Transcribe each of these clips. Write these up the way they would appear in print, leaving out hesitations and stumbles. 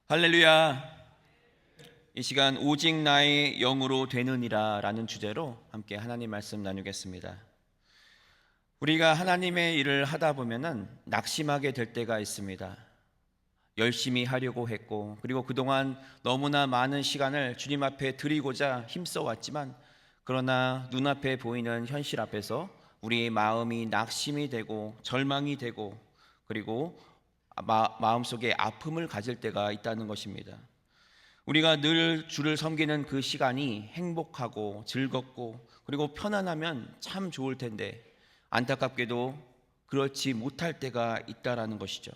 할렐루야. 이 시간 오직 나의 영으로 되느니라 라는 주제로 함께 하나님 말씀 나누겠습니다. 우리가 하나님의 일을 하다 보면은 낙심하게 될 때가 있습니다. 열심히 하려고 했고, 그리고 그동안 너무나 많은 시간을 주님 앞에 드리고자 힘써 왔지만, 그러나 눈앞에 보이는 현실 앞에서 우리의 마음이 낙심이 되고 절망이 되고, 그리고 마음속에 아픔을 가질 때가 있다는 것입니다. 우리가 늘 주를 섬기는 그 시간이 행복하고 즐겁고 그리고 편안하면 참 좋을 텐데, 안타깝게도 그렇지 못할 때가 있다라는 것이죠.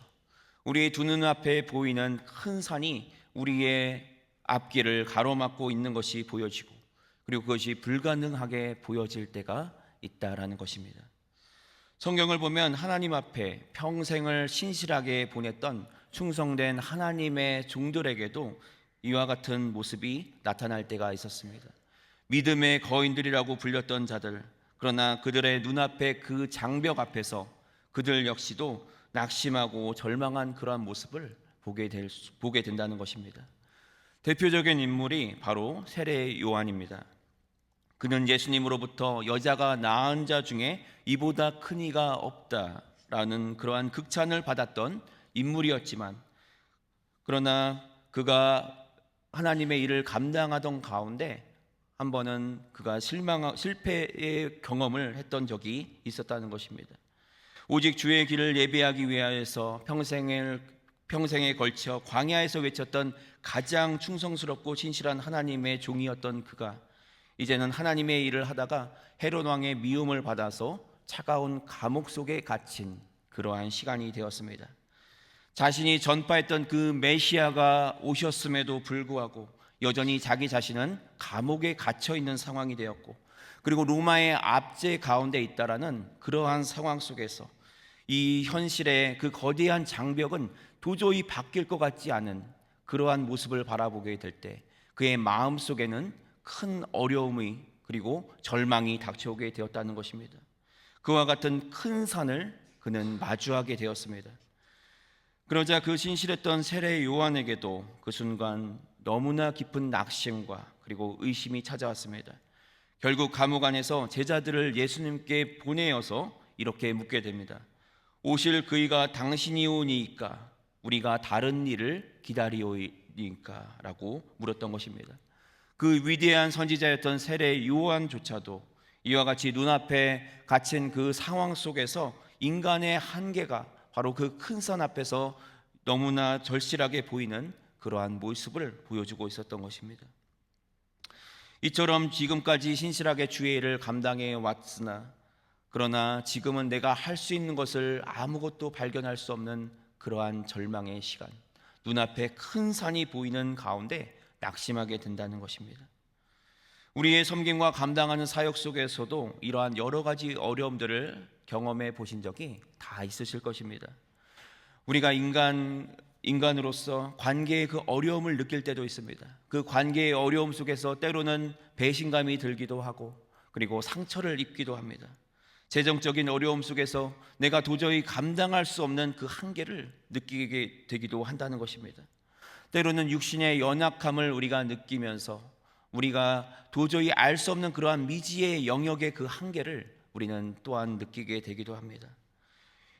우리의 두 눈앞에 보이는 큰 산이 우리의 앞길을 가로막고 있는 것이 보여지고, 그리고 그것이 불가능하게 보여질 때가 있다라는 것입니다. 성경을 보면 하나님 앞에 평생을 신실하게 보냈던 충성된 하나님의 종들에게도 이와 같은 모습이 나타날 때가 있었습니다. 믿음의 거인들이라고 불렸던 자들, 그러나 그들의 눈앞에 그 장벽 앞에서 그들 역시도 낙심하고 절망한 그러한 모습을 보게 된다는 것입니다. 대표적인 인물이 바로 세례 요한입니다. 그는 예수님으로부터 여자가 낳은 자 중에 이보다 큰 이가 없다라는 그러한 극찬을 받았던 인물이었지만, 그러나 그가 하나님의 일을 감당하던 가운데 한 번은 그가 실패의 경험을 했던 적이 있었다는 것입니다. 오직 주의 길을 예비하기 위하여서 평생에 걸쳐 광야에서 외쳤던 가장 충성스럽고 신실한 하나님의 종이었던 그가 이제는 하나님의 일을 하다가 헤롯 왕의 미움을 받아서 차가운 감옥 속에 갇힌 그러한 시간이 되었습니다. 자신이 전파했던 그 메시아가 오셨음에도 불구하고 여전히 자기 자신은 감옥에 갇혀 있는 상황이 되었고, 그리고 로마의 압제 가운데 있다라는 그러한 상황 속에서 이 현실의 그 거대한 장벽은 도저히 바뀔 것 같지 않은 그러한 모습을 바라보게 될 때 그의 마음 속에는 큰 어려움이 그리고 절망이 닥쳐오게 되었다는 것입니다. 그와 같은 큰 산을 그는 마주하게 되었습니다. 그러자 그 신실했던 세례 요한에게도 그 순간 너무나 깊은 낙심과 그리고 의심이 찾아왔습니다. 결국 감옥 안에서 제자들을 예수님께 보내어서 이렇게 묻게 됩니다. 오실 그이가 당신이오니까 우리가 다른 일을 기다리오니까 라고 물었던 것입니다. 그 위대한 선지자였던 세례 요한조차도 이와 같이 눈앞에 갇힌 그 상황 속에서 인간의 한계가 바로 그 큰 산 앞에서 너무나 절실하게 보이는 그러한 모습을 보여주고 있었던 것입니다. 이처럼 지금까지 신실하게 주의 일을 감당해 왔으나, 그러나 지금은 내가 할 수 있는 것을 아무것도 발견할 수 없는 그러한 절망의 시간, 눈앞에 큰 산이 보이는 가운데 낙심하게 된다는 것입니다. 우리의 섬김과 감당하는 사역 속에서도 이러한 여러 가지 어려움들을 경험해 보신 적이 다 있으실 것입니다. 우리가 인간으로서 관계의 그 어려움을 느낄 때도 있습니다. 그 관계의 어려움 속에서 때로는 배신감이 들기도 하고, 그리고 상처를 입기도 합니다. 재정적인 어려움 속에서 내가 도저히 감당할 수 없는 그 한계를 느끼게 되기도 한다는 것입니다. 때로는 육신의 연약함을 우리가 느끼면서 우리가 도저히 알 수 없는 그러한 미지의 영역의 그 한계를 우리는 또한 느끼게 되기도 합니다.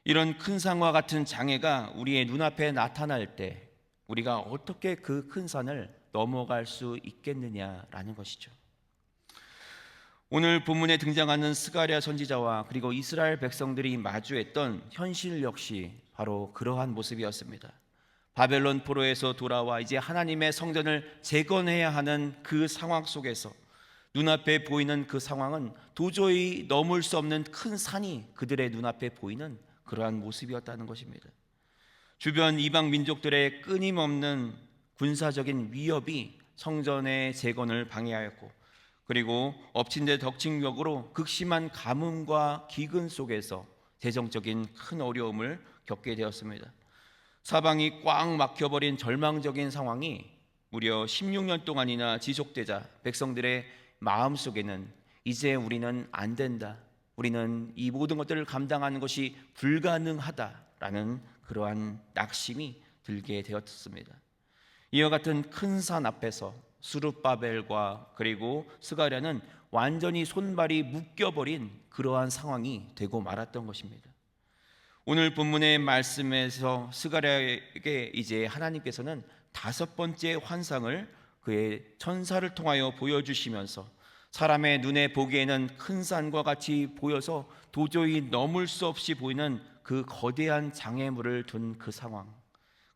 이런 큰 산과 같은 장애가 우리의 눈앞에 나타날 때 우리가 어떻게 그 큰 산을 넘어갈 수 있겠느냐라는 것이죠. 오늘 본문에 등장하는 스가랴 선지자와 그리고 이스라엘 백성들이 마주했던 현실 역시 바로 그러한 모습이었습니다. 바벨론 포로에서 돌아와 이제 하나님의 성전을 재건해야 하는 그 상황 속에서 눈앞에 보이는 그 상황은 도저히 넘을 수 없는 큰 산이 그들의 눈앞에 보이는 그러한 모습이었다는 것입니다. 주변 이방 민족들의 끊임없는 군사적인 위협이 성전의 재건을 방해하였고, 그리고 엎친 데 덮친 격으로 극심한 가뭄과 기근 속에서 재정적인 큰 어려움을 겪게 되었습니다. 사방이 꽉 막혀버린 절망적인 상황이 무려 16년 동안이나 지속되자 백성들의 마음속에는 이제 우리는 안 된다, 우리는 이 모든 것들을 감당하는 것이 불가능하다라는 그러한 낙심이 들게 되었습니다. 이와 같은 큰 산 앞에서 스룹바벨과 그리고 스가랴는 완전히 손발이 묶여버린 그러한 상황이 되고 말았던 것입니다. 오늘 본문의 말씀에서 스가랴에게 이제 하나님께서는 5번째 환상을 그의 천사를 통하여 보여주시면서 사람의 눈에 보기에는 큰 산과 같이 보여서 도저히 넘을 수 없이 보이는 그 거대한 장애물을 둔 그 상황,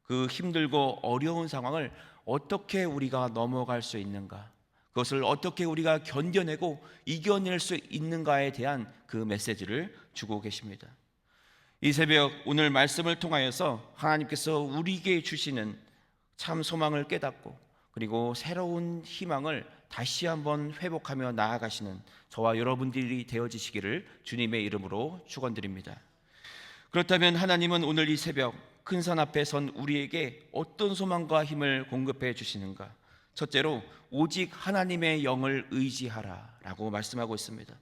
그 힘들고 어려운 상황을 어떻게 우리가 넘어갈 수 있는가, 그것을 어떻게 우리가 견뎌내고 이겨낼 수 있는가에 대한 그 메시지를 주고 계십니다. 이 새벽 오늘 말씀을 통하여서 하나님께서 우리에게 주시는 참 소망을 깨닫고 그리고 새로운 희망을 다시 한번 회복하며 나아가시는 저와 여러분들이 되어지시기를 주님의 이름으로 축원드립니다. 그렇다면 하나님은 오늘 이 새벽 큰 산 앞에 선 우리에게 어떤 소망과 힘을 공급해 주시는가? 첫째로 오직 하나님의 영을 의지하라 라고 말씀하고 있습니다.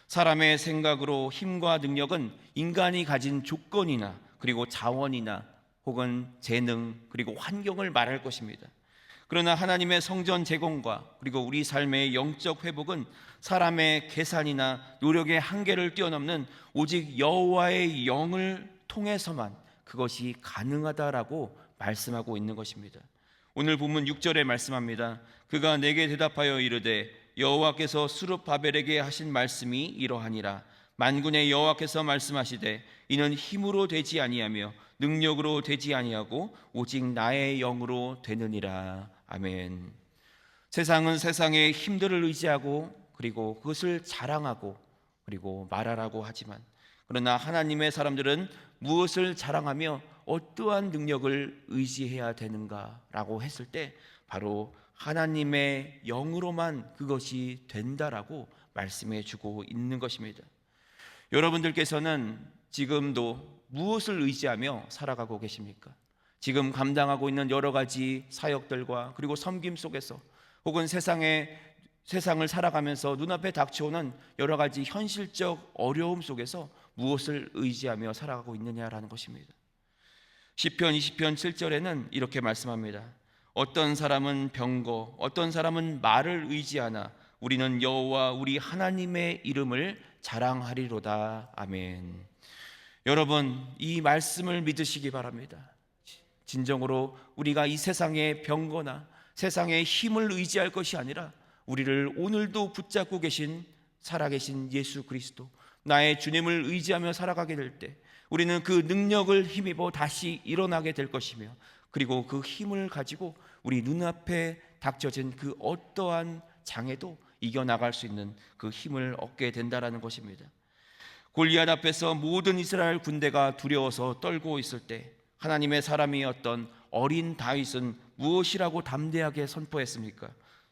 사람의 생각으로 힘과 능력은 인간이 가진 조건이나 그리고 자원이나 혹은 재능 그리고 환경을 말할 것입니다. 그러나 하나님의 성전 제공과 그리고 우리 삶의 영적 회복은 사람의 계산이나 노력의 한계를 뛰어넘는 오직 여호와의 영을 통해서만 그것이 가능하다라고 말씀하고 있는 것입니다. 오늘 본문 6절에 말씀합니다. 그가 내게 대답하여 이르되 여호와께서 스룹바벨에게 하신 말씀이 이러하니라. 만군의 여호와께서 말씀하시되 이는 힘으로 되지 아니하며 능력으로 되지 아니하고 오직 나의 영으로 되느니라. 아멘. 세상은 세상의 힘들을 의지하고 그리고 그것을 자랑하고 그리고 말하라고 하지만, 그러나 하나님의 사람들은 무엇을 자랑하며 어떠한 능력을 의지해야 되는가라고 했을 때 바로 하나님의 영으로만 그것이 된다라고 말씀해 주고 있는 것입니다. 여러분들께서는 지금도 무엇을 의지하며 살아가고 계십니까? 지금 감당하고 있는 여러 가지 사역들과 그리고 섬김 속에서 혹은 세상을 살아가면서 눈앞에 닥쳐오는 여러 가지 현실적 어려움 속에서 무엇을 의지하며 살아가고 있느냐라는 것입니다. 시편 20편 7절에는 이렇게 말씀합니다. 어떤 사람은 병거, 어떤 사람은 말을 의지하나 우리는 여호와 우리 하나님의 이름을 자랑하리로다. 아멘. 여러분, 이 말씀을 믿으시기 바랍니다. 진정으로 우리가 이 세상의 병거나 세상의 힘을 의지할 것이 아니라 우리를 오늘도 붙잡고 계신 살아계신 예수 그리스도, 나의 주님을 의지하며 살아가게 될 때 우리는 그 능력을 힘입어 다시 일어나게 될 것이며, 그리고 그 힘을 가지고 우리 눈앞에 닥쳐진 그 어떠한 장애도 이겨나갈 수 있는 그 힘을 얻게 된다는 것입니다. 골리앗 앞에서 모든 이스라엘 군대가 두려워서 떨고 있을 때 하나님의 사람이었던 어린 다윗은 무엇이라고 담대하게 선포했습니까?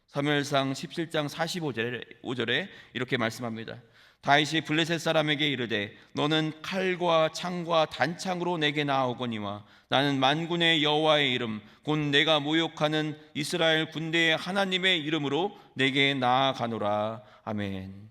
사무엘상 17장 45절에 이렇게 말씀합니다. 다윗이 블레셋 사람에게 이르되 너는 칼과 창과 단창으로 내게 나아오거니와 나는 만군의 여호와의 이름 곧 내가 모욕하는 이스라엘 군대의 하나님의 이름으로 내게 나아가노라. 아멘.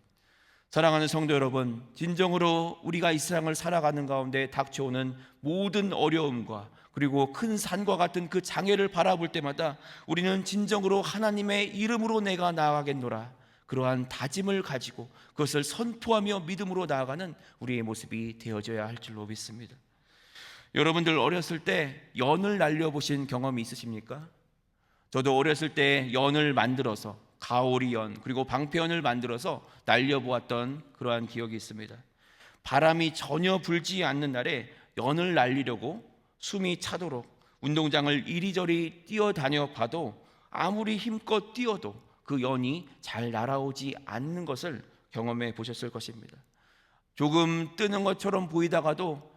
사랑하는 성도 여러분, 진정으로 우리가 이 세상을 살아가는 가운데 닥쳐오는 모든 어려움과 그리고 큰 산과 같은 그 장애를 바라볼 때마다 우리는 진정으로 하나님의 이름으로 내가 나아가겠노라, 그러한 다짐을 가지고 그것을 선포하며 믿음으로 나아가는 우리의 모습이 되어져야 할 줄로 믿습니다. 여러분들 어렸을 때 연을 날려보신 경험이 있으십니까? 저도 어렸을 때 연을 만들어서 가오리연 그리고 방패연을 만들어서 날려보았던 그러한 기억이 있습니다. 바람이 전혀 불지 않는 날에 연을 날리려고 숨이 차도록 운동장을 이리저리 뛰어다녀 봐도 아무리 힘껏 뛰어도 그 연이 잘 날아오지 않는 것을 경험해 보셨을 것입니다. 조금 뜨는 것처럼 보이다가도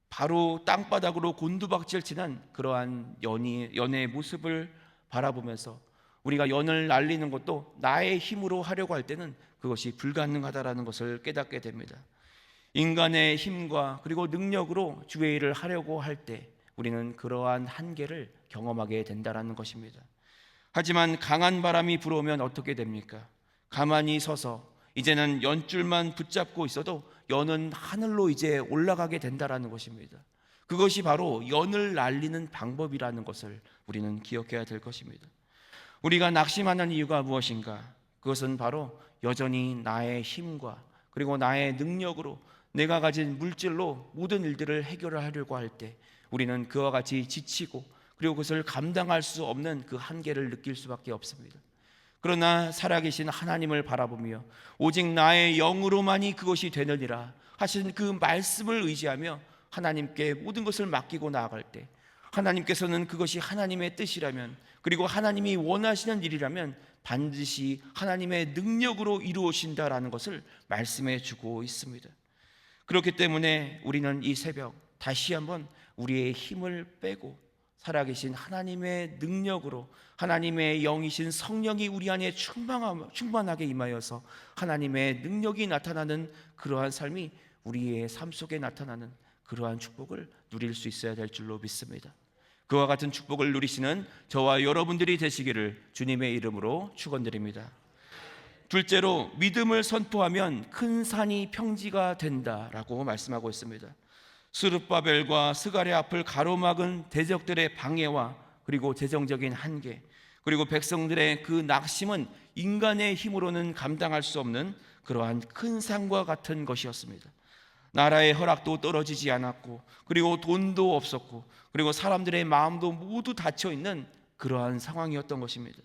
바로 땅바닥으로 곤두박질 치는 그러한 연의 모습을 바라보면서 우리가 연을 날리는 것도 나의 힘으로 하려고 할 때는 그것이 불가능하다라는 것을 깨닫게 됩니다. 인간의 힘과 그리고 능력으로 주의 일을 하려고 할 때 우리는 그러한 한계를 경험하게 된다라는 것입니다. 하지만 강한 바람이 불어오면 어떻게 됩니까? 가만히 서서 이제는 연줄만 붙잡고 있어도 연은 하늘로 이제 올라가게 된다라는 것입니다. 그것이 바로 연을 날리는 방법이라는 것을 우리는 기억해야 될 것입니다. 우리가 낙심하는 이유가 무엇인가? 그것은 바로 여전히 나의 힘과 그리고 나의 능력으로 내가 가진 물질로 모든 일들을 해결하려고 할 때 우리는 그와 같이 지치고 그리고 그것을 감당할 수 없는 그 한계를 느낄 수밖에 없습니다. 그러나 살아계신 하나님을 바라보며 오직 나의 영으로만이 그것이 되느니라 하신 그 말씀을 의지하며 하나님께 모든 것을 맡기고 나아갈 때 하나님께서는 그것이 하나님의 뜻이라면 그리고 하나님이 원하시는 일이라면 반드시 하나님의 능력으로 이루어진다라는 것을 말씀해 주고 있습니다. 그렇기 때문에 우리는 이 새벽 다시 한번 우리의 힘을 빼고 살아계신 하나님의 능력으로 하나님의 영이신 성령이 우리 안에 충만하게 임하여서 하나님의 능력이 나타나는 그러한 삶이 우리의 삶 속에 나타나는 그러한 축복을 누릴 수 있어야 될 줄로 믿습니다. 그와 같은 축복을 누리시는 저와 여러분들이 되시기를 주님의 이름으로 축원드립니다. 둘째로 믿음을 선포하면 큰 산이 평지가 된다라고 말씀하고 있습니다. 스룹바벨과 스가랴 앞을 가로막은 대적들의 방해와 그리고 재정적인 한계 그리고 백성들의 그 낙심은 인간의 힘으로는 감당할 수 없는 그러한 큰 산과 같은 것이었습니다. 나라의 허락도 떨어지지 않았고 그리고 돈도 없었고 그리고 사람들의 마음도 모두 닫혀 있는 그러한 상황이었던 것입니다.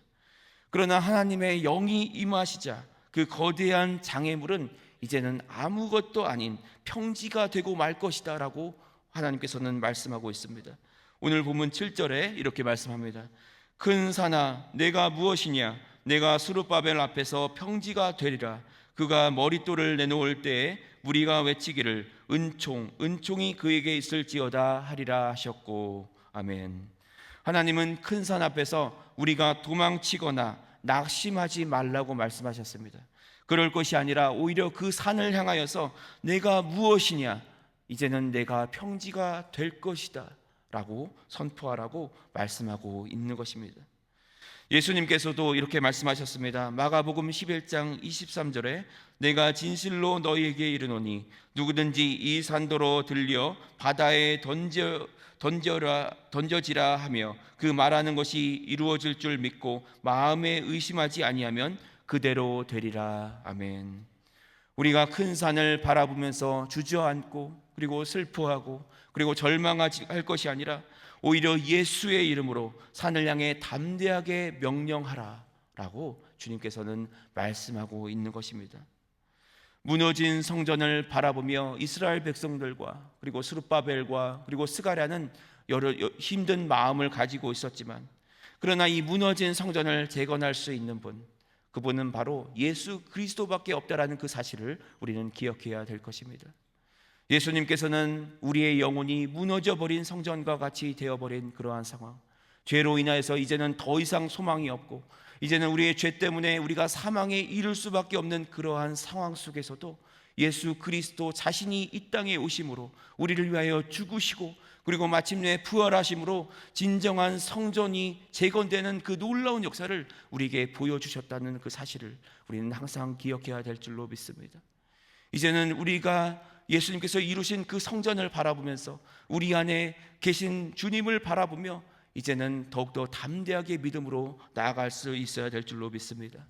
그러나 하나님의 영이 임하시자 그 거대한 장애물은 이제는 아무것도 아닌 평지가 되고 말 것이다 라고 하나님께서는 말씀하고 있습니다. 오늘 본문 7절에 이렇게 말씀합니다. 큰 산아 내가 무엇이냐 내가 스룹바벨 앞에서 평지가 되리라. 그가 머릿돌을 내놓을 때에 무리가 외치기를 은총이 그에게 있을지어다 하리라 하셨고 아멘. 하나님은 큰 산 앞에서 우리가 도망치거나 낙심하지 말라고 말씀하셨습니다. 그럴 것이 아니라 오히려 그 산을 향하여서 내가 무엇이냐 이제는 내가 평지가 될 것이다 라고 선포하라고 말씀하고 있는 것입니다. 예수님께서도 이렇게 말씀하셨습니다. 마가복음 11장 23절에 내가 진실로 너희에게 이르노니 누구든지 이 산도로 들려 바다에 던져지라 하며 그 말하는 것이 이루어질 줄 믿고 마음에 의심하지 아니하면 그대로 되리라. 아멘. 우리가 큰 산을 바라보면서 주저앉고 그리고 슬퍼하고 그리고 절망할 것이 아니라 오히려 예수의 이름으로 산을 향해 담대하게 명령하라 라고 주님께서는 말씀하고 있는 것입니다. 무너진 성전을 바라보며 이스라엘 백성들과 그리고 스룹바벨과 그리고 스가랴는 여러 힘든 마음을 가지고 있었지만 그러나 이 무너진 성전을 재건할 수 있는 분 그분은 바로 예수 그리스도밖에 없다라는 그 사실을 우리는 기억해야 될 것입니다. 예수님께서는 우리의 영혼이 무너져 버린 성전과 같이 되어버린 그러한 상황, 죄로 인하여서 이제는 더 이상 소망이 없고 이제는 우리의 죄 때문에 우리가 사망에 이를 수밖에 없는 그러한 상황 속에서도 예수 그리스도 자신이 이 땅에 오심으로 우리를 위하여 죽으시고 그리고 마침내 부활하심으로 진정한 성전이 재건되는 그 놀라운 역사를 우리에게 보여주셨다는 그 사실을 우리는 항상 기억해야 될 줄로 믿습니다. 이제는 우리가 예수님께서 이루신 그 성전을 바라보면서 우리 안에 계신 주님을 바라보며 이제는 더욱더 담대하게 믿음으로 나아갈 수 있어야 될 줄로 믿습니다.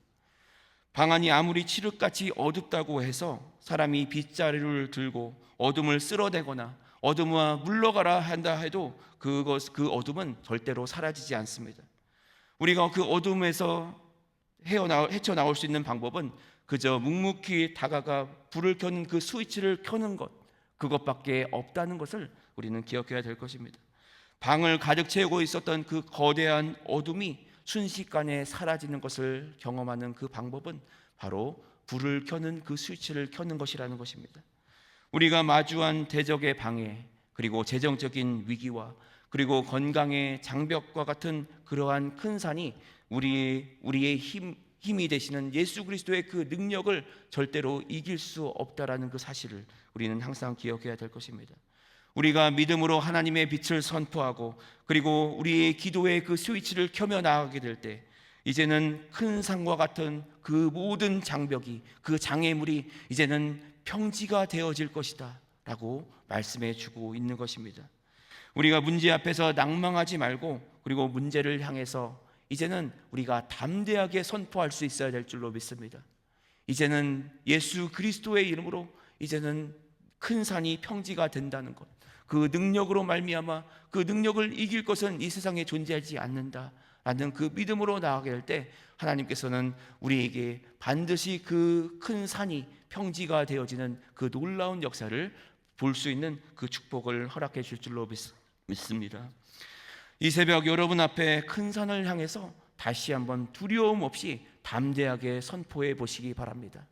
방안이 아무리 칠흑같이 어둡다고 해서 사람이 빗자루를 들고 어둠을 쓸어대거나 어둠아 물러가라 한다 해도 그 어둠은 절대로 사라지지 않습니다. 우리가 그 어둠에서 헤쳐나올 수 있는 방법은 그저 묵묵히 다가가 불을 켜는 그 스위치를 켜는 것 그것밖에 없다는 것을 우리는 기억해야 될 것입니다. 방을 가득 채우고 있었던 그 거대한 어둠이 순식간에 사라지는 것을 경험하는 그 방법은 바로 불을 켜는 그 스위치를 켜는 것이라는 것입니다. 우리가 마주한 대적의 방해 그리고 재정적인 위기와 그리고 건강의 장벽과 같은 그러한 큰 산이 우리의 힘이 되시는 예수 그리스도의 그 능력을 절대로 이길 수 없다라는 그 사실을 우리는 항상 기억해야 될 것입니다. 우리가 믿음으로 하나님의 빛을 선포하고 그리고 우리의 기도의 그 스위치를 켜며 나아가게 될 때 이제는 큰 산과 같은 그 모든 장벽이 그 장애물이 이제는 평지가 되어질 것이다 라고 말씀해 주고 있는 것입니다. 우리가 문제 앞에서 낭망하지 말고, 그리고 문제를 향해서 이제는 우리가 담대하게 선포할 수 있어야 될 줄로 믿습니다. 이제는 예수 그리스도의 이름으로 이제는 큰 산이 평지가 된다는 것, 그 능력으로 말미암아 그 능력을 이길 것은 이 세상에 존재하지 않는다라는 그 믿음으로 나아가게 될 때 하나님께서는 우리에게 반드시 그 큰 산이 평지가 되어지는 그 놀라운 역사를 볼 수 있는 그 축복을 허락해 줄 줄로 믿습니다. 이 새벽 여러분 앞에 큰 산을 향해서 다시 한번 두려움 없이 담대하게 선포해 보시기 바랍니다.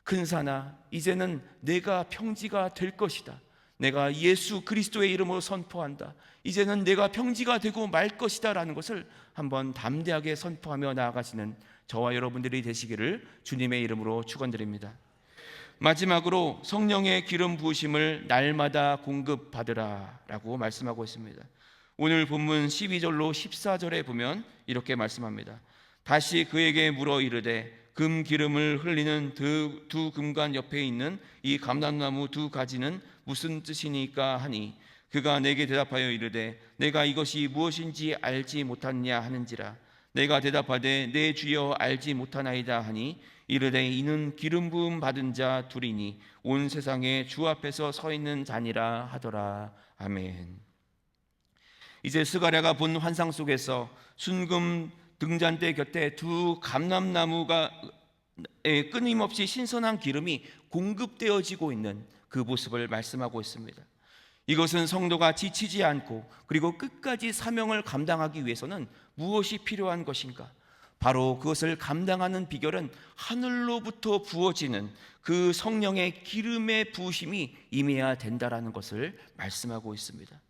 큰 산아, 이제는 내가 평지가 될 것이다. 내가 예수 그리스도의 이름으로 선포한다. 이제는 내가 평지가 되고 말 것이다 라는 것을 한번 담대하게 선포하며 나아가시는 저와 여러분들이 되시기를 주님의 이름으로 축원드립니다. 마지막으로 성령의 기름 부으심을 날마다 공급받으라 라고 말씀하고 있습니다. 오늘 본문 12절로 14절에 보면 이렇게 말씀합니다. 다시 그에게 물어 이르되 금 기름을 흘리는 두 금관 옆에 있는 이 감람나무 두 가지는 무슨 뜻이니까 하니 그가 내게 대답하여 이르되 내가 이것이 무엇인지 알지 못하느냐 하는지라. 내가 대답하되 내 주여 알지 못하나이다 하니 이르되 이는 기름 부음 받은 자 둘이니 온 세상에 주 앞에서 서 있는 자니라 하더라. 아멘. 이제 스가랴가 본 환상 속에서 순금 등잔대 곁에 두 감람나무가 끊임없이 신선한 기름이 공급되어지고 있는 그 모습을 말씀하고 있습니다. 이것은 성도가 지치지 않고 그리고 끝까지 사명을 감당하기 위해서는 무엇이 필요한 것인가? 바로 그것을 감당하는 비결은 하늘로부터 부어지는 그 성령의 기름의 부으심이 임해야 된다라는 것을 말씀하고 있습니다.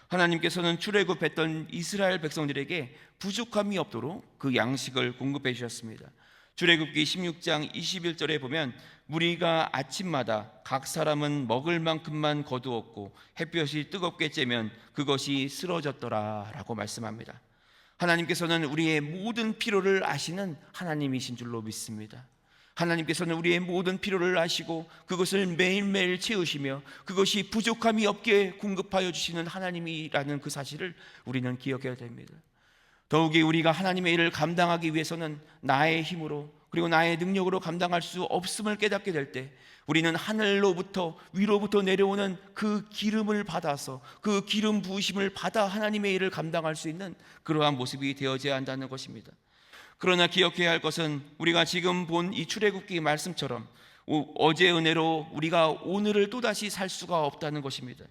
하나님께서는 출애굽했던 이스라엘 백성들에게 부족함이 없도록 그 양식을 공급해 주셨습니다. 출애굽기 16장 21절에 보면 무리가 아침마다 각 사람은 먹을 만큼만 거두었고 햇볕이 뜨겁게 쬐면 그것이 쓰러졌더라 라고 말씀합니다. 하나님께서는 우리의 모든 필요를 아시는 하나님이신 줄로 믿습니다. 하나님께서는 우리의 모든 필요를 아시고 그것을 매일매일 채우시며 그것이 부족함이 없게 공급하여 주시는 하나님이라는 그 사실을 우리는 기억해야 됩니다. 더욱이 우리가 하나님의 일을 감당하기 위해서는 나의 힘으로 그리고 나의 능력으로 감당할 수 없음을 깨닫게 될 때 우리는 하늘로부터 위로부터 내려오는 그 기름을 받아서 그 기름 부으심을 받아 하나님의 일을 감당할 수 있는 그러한 모습이 되어져야 한다는 것입니다. 그러나 기억해야 할 것은 우리가 지금 본 이 출애굽기 말씀처럼 어제의 은혜로 우리가 오늘을 또다시 살 수가 없다는 것입니다.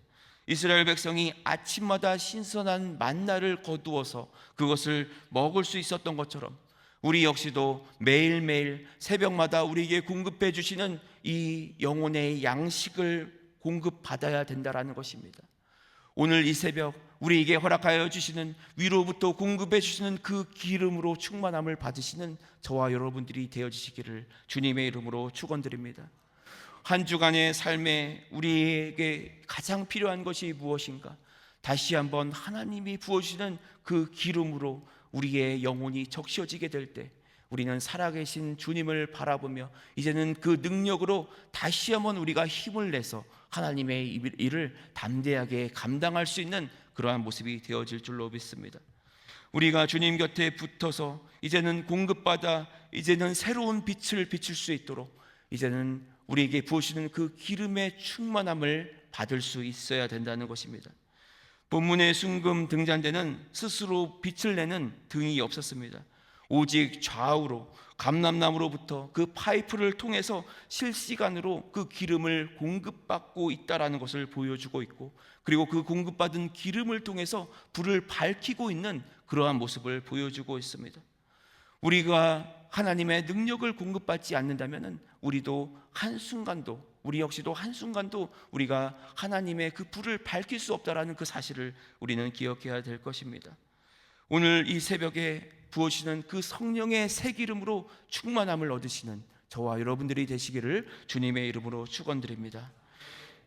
이스라엘 백성이 아침마다 신선한 만나를 거두어서 그것을 먹을 수 있었던 것처럼 우리 역시도 매일매일 새벽마다 우리에게 공급해 주시는 이 영혼의 양식을 공급받아야 된다는 것입니다. 오늘 이 새벽 우리에게 허락하여 주시는 위로부터 공급해 주시는 그 기름으로 충만함을 받으시는 저와 여러분들이 되어지시기를 주님의 이름으로 축원드립니다. 한 주간의 삶에 우리에게 가장 필요한 것이 무엇인가? 다시 한번 하나님이 부어주시는 그 기름으로 우리의 영혼이 적셔지게 될 때 우리는 살아계신 주님을 바라보며 이제는 그 능력으로 다시 한번 우리가 힘을 내서 하나님의 일을 담대하게 감당할 수 있는 그러한 모습이 되어질 줄로 믿습니다. 우리가 주님 곁에 붙어서 이제는 공급받아 이제는 새로운 빛을 비출 수 있도록 이제는 우리에게 부어주시는 그 기름의 충만함을 받을 수 있어야 된다는 것입니다. 본문의 순금 등잔대는 스스로 빛을 내는 등이 없었습니다. 오직 좌우로 감람나무로부터 그 파이프를 통해서 실시간으로 그 기름을 공급받고 있다는 것을 보여주고 있고 그리고 그 공급받은 기름을 통해서 불을 밝히고 있는 그러한 모습을 보여주고 있습니다. 우리가 하나님의 능력을 공급받지 않는다면 우리도 한순간도 우리 역시도 한순간도 우리가 하나님의 그 불을 밝힐 수 없다라는 그 사실을 우리는 기억해야 될 것입니다. 오늘 이 새벽에 부어주시는 그 성령의 새 기름으로 충만함을 얻으시는 저와 여러분들이 되시기를 주님의 이름으로 축원드립니다.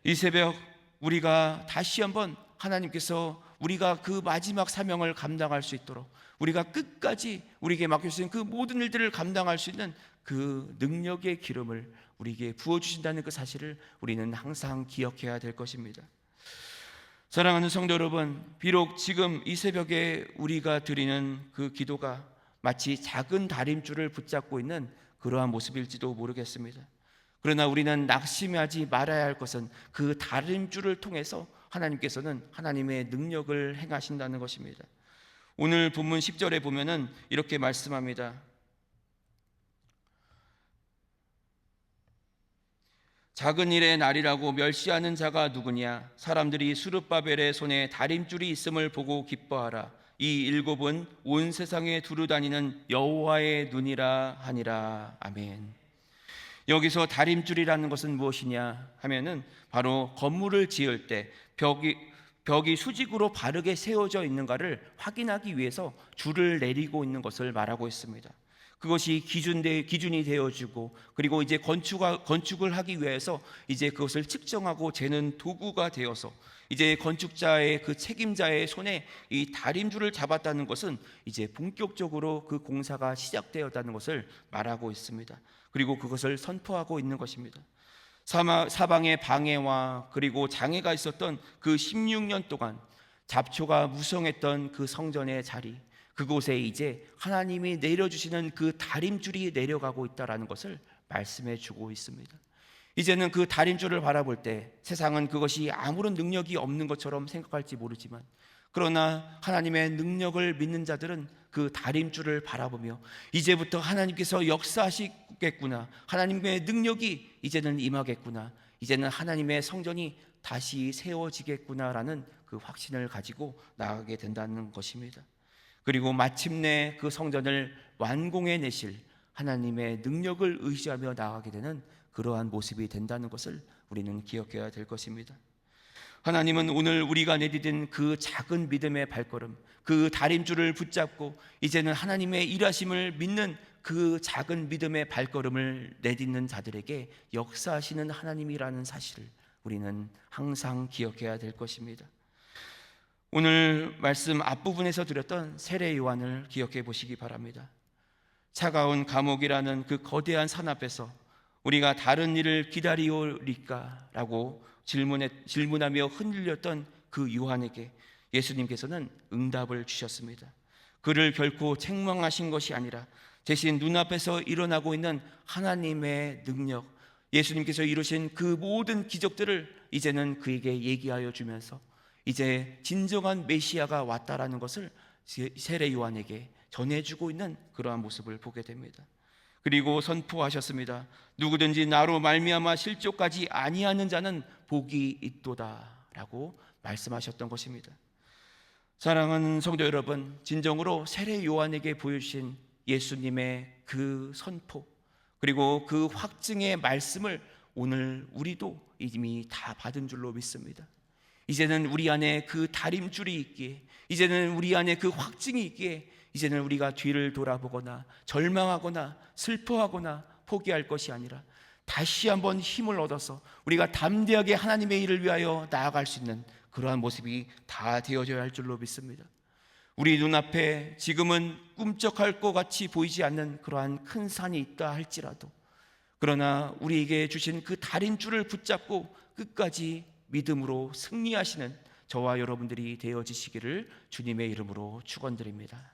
이 새벽 우리가 다시 한번 하나님께서 우리가 그 마지막 사명을 감당할 수 있도록 우리가 끝까지 우리에게 맡겨주신 그 모든 일들을 감당할 수 있는 그 능력의 기름을 우리에게 부어주신다는 그 사실을 우리는 항상 기억해야 될 것입니다. 사랑하는 성도 여러분, 비록 지금 이 새벽에 우리가 드리는 그 기도가 마치 작은 다림줄을 붙잡고 있는 그러한 모습일지도 모르겠습니다. 그러나 우리는 낙심하지 말아야 할 것은 그 다림줄을 통해서 하나님께서는 하나님의 능력을 행하신다는 것입니다. 오늘 본문 10절에 보면은 이렇게 말씀합니다. 작은 일의 날이라고 멸시하는 자가 누구냐? 사람들이 수룹바벨의 손에 다림줄이 있음을 보고 기뻐하라. 이 일곱은 온 세상에 두루 다니는 여호와의 눈이라 하니라. 아멘. 여기서 다림줄이라는 것은 무엇이냐 하면은 바로 건물을 지을 때 벽이 수직으로 바르게 세워져 있는가를 확인하기 위해서 줄을 내리고 있는 것을 말하고 있습니다. 그것이 기준이 되어지고, 그리고 이제 건축을 하기 위해서 이제 그것을 측정하고 재는 도구가 되어서 이제 건축자의 그 책임자의 손에 이 다림줄을 잡았다는 것은 이제 본격적으로 그 공사가 시작되었다는 것을 말하고 있습니다. 그리고 그것을 선포하고 있는 것입니다. 사방에 방해와 그리고 장애가 있었던 그 16년 동안 잡초가 무성했던 그 성전의 자리, 그곳에 이제 하나님이 내려주시는 그 다림줄이 내려가고 있다는 것을 말씀해 주고 있습니다. 이제는 그 다림줄을 바라볼 때 세상은 그것이 아무런 능력이 없는 것처럼 생각할지 모르지만, 그러나 하나님의 능력을 믿는 자들은 그 다림줄을 바라보며 이제부터 하나님께서 역사하시겠구나, 하나님의 능력이 이제는 임하겠구나, 이제는 하나님의 성전이 다시 세워지겠구나라는 그 확신을 가지고 나아가게 된다는 것입니다. 그리고 마침내 그 성전을 완공해 내실 하나님의 능력을 의지하며 나아가게 되는 그러한 모습이 된다는 것을 우리는 기억해야 될 것입니다. 하나님은 오늘 우리가 내디딘 그 작은 믿음의 발걸음, 그 다림줄을 붙잡고 이제는 하나님의 일하심을 믿는 그 작은 믿음의 발걸음을 내딛는 자들에게 역사하시는 하나님이라는 사실을 우리는 항상 기억해야 될 것입니다. 오늘 말씀 앞부분에서 드렸던 세례 요한을 기억해 보시기 바랍니다. 차가운 감옥이라는 그 거대한 산 앞에서 우리가 다른 일을 기다리오리까? 라고 질문하며 흔들렸던 그 요한에게 예수님께서는 응답을 주셨습니다. 그를 결코 책망하신 것이 아니라 대신 눈앞에서 일어나고 있는 하나님의 능력, 예수님께서 이루신 그 모든 기적들을 이제는 그에게 얘기하여 주면서 이제 진정한 메시아가 왔다라는 것을 세례 요한에게 전해주고 있는 그러한 모습을 보게 됩니다. 그리고 선포하셨습니다. 누구든지 나로 말미암아 실족하지 아니하는 자는 복이 있도다라고 말씀하셨던 것입니다. 사랑하는 성도 여러분, 진정으로 세례 요한에게 보여주신 예수님의 그 선포, 그리고 그 확증의 말씀을 오늘 우리도 이미 다 받은 줄로 믿습니다. 이제는 우리 안에 그 다림줄이 있기에, 이제는 우리 안에 그 확증이 있기에 이제는 우리가 뒤를 돌아보거나 절망하거나 슬퍼하거나 포기할 것이 아니라 다시 한번 힘을 얻어서 우리가 담대하게 하나님의 일을 위하여 나아갈 수 있는 그러한 모습이 다 되어져야 할 줄로 믿습니다. 우리 눈앞에 지금은 꿈쩍할 것 같이 보이지 않는 그러한 큰 산이 있다 할지라도, 그러나 우리에게 주신 그 다림줄을 붙잡고 끝까지 믿음으로 승리하시는 저와 여러분들이 되어지시기를 주님의 이름으로 축원드립니다.